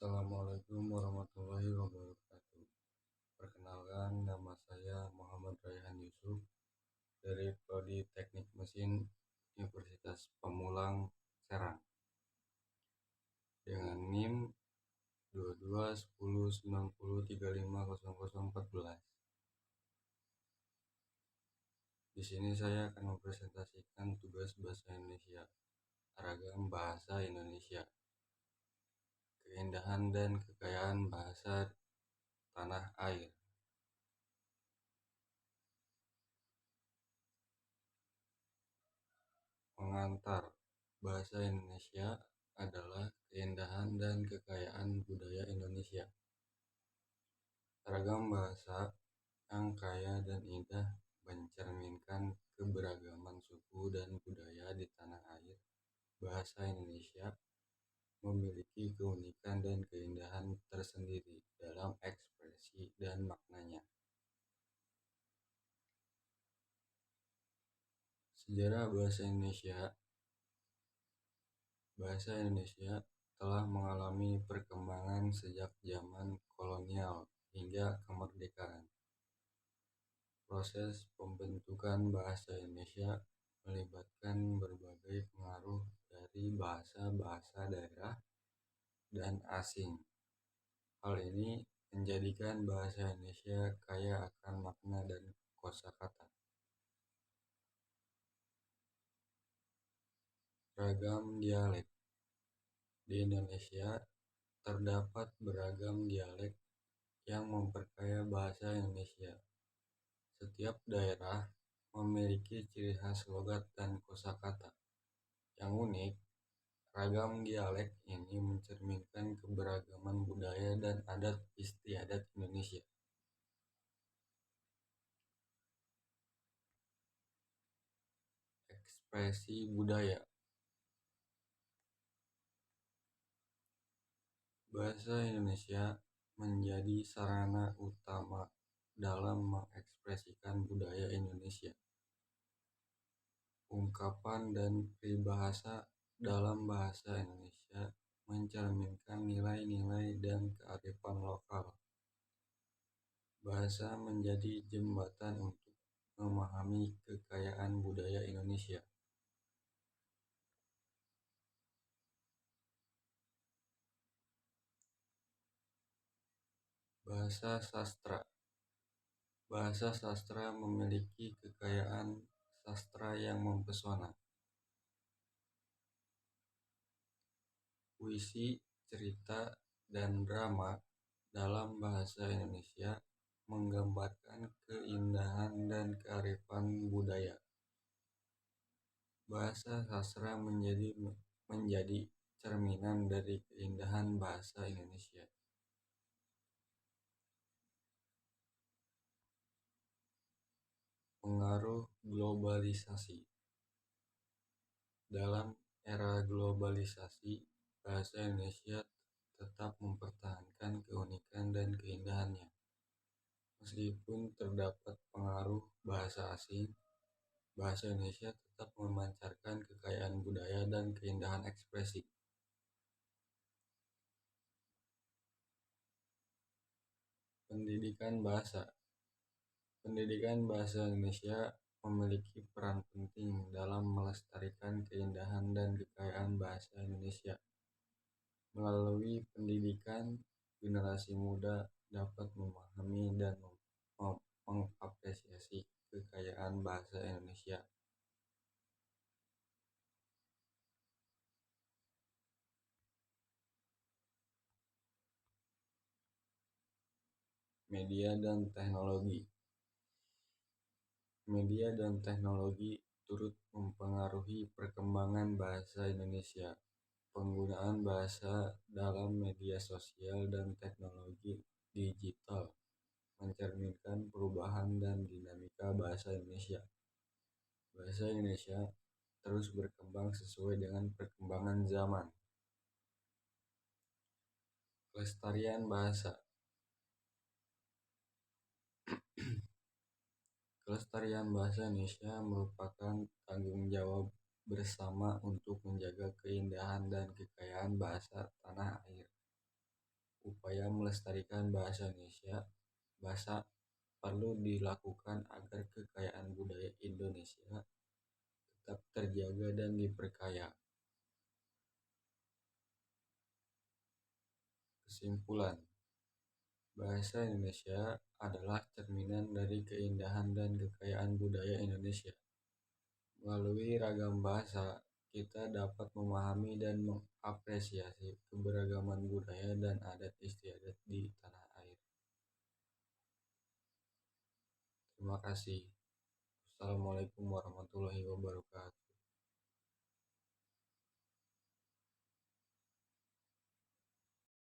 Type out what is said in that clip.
Assalamualaikum warahmatullahi wabarakatuh. Perkenalkan, nama saya Muhammad Raihan Yusuf dari Prodi Teknik Mesin Universitas Pamulang, Serang, dengan NIM 221090350014. Di sini saya akan mempresentasikan tugas bahasa Indonesia, ragam bahasa Indonesia, keindahan dan kekayaan bahasa tanah air. Pengantar. Bahasa Indonesia adalah keindahan dan kekayaan budaya Indonesia. Ragam bahasa yang kaya dan indah mencerminkan keberagaman suku dan budaya di tanah air. Bahasa Indonesia memiliki keunikan dan keindahan tersendiri dalam ekspresi dan maknanya. Sejarah bahasa Indonesia. Bahasa Indonesia telah mengalami perkembangan sejak zaman kolonial hingga kemerdekaan. Proses pembentukan bahasa Indonesia melibatkan berbagai pengaruh dari bahasa-bahasa daerah dan asing. Hal ini menjadikan bahasa Indonesia kaya akan makna dan kosakata. Ragam dialek. Di Indonesia terdapat beragam dialek yang memperkaya bahasa Indonesia. Setiap daerah memiliki ciri khas logat dan kosakata yang unik. Ragam dialek ini mencerminkan keberagaman budaya dan adat istiadat Indonesia. Ekspresi budaya. Bahasa Indonesia menjadi sarana utama dalam mengekspresikan budaya Indonesia. Ungkapan dan peribahasa dalam bahasa Indonesia mencerminkan nilai-nilai dan kearifan lokal. Bahasa menjadi jembatan untuk memahami kekayaan budaya Indonesia. Bahasa sastra. Bahasa sastra memiliki kekayaan sastra yang mempesona. Puisi, cerita, dan drama dalam bahasa Indonesia menggambarkan keindahan dan kearifan budaya. Bahasa sastra menjadi cerminan dari keindahan bahasa Indonesia. Pengaruh globalisasi. Dalam era globalisasi, bahasa Indonesia tetap mempertahankan keunikan dan keindahannya. Meskipun terdapat pengaruh bahasa asing, bahasa Indonesia tetap memancarkan kekayaan budaya dan keindahan ekspresi. Pendidikan bahasa. Pendidikan bahasa Indonesia memiliki peran penting dalam melestarikan keindahan dan kekayaan bahasa Indonesia. Melalui pendidikan, generasi muda dapat memahami dan mengapresiasi kekayaan bahasa Indonesia. Media dan teknologi. Media dan teknologi turut mempengaruhi perkembangan bahasa Indonesia. Penggunaan bahasa dalam media sosial dan teknologi digital mencerminkan perubahan dan dinamika bahasa Indonesia. Bahasa Indonesia terus berkembang sesuai dengan perkembangan zaman. Kelestarian bahasa. Kelestarian bahasa Indonesia merupakan tanggung jawab bersama untuk menjaga keindahan dan kekayaan bahasa tanah air. upaya melestarikan bahasa Indonesia bahasa perlu dilakukan agar kekayaan budaya Indonesia tetap terjaga dan diperkaya. Kesimpulan, bahasa Indonesia adalah cerminan dari keindahan dan kekayaan budaya Indonesia. Melalui ragam bahasa, kita dapat memahami dan mengapresiasi keberagaman budaya dan adat istiadat di tanah air. Terima kasih. Assalamualaikum warahmatullahi wabarakatuh.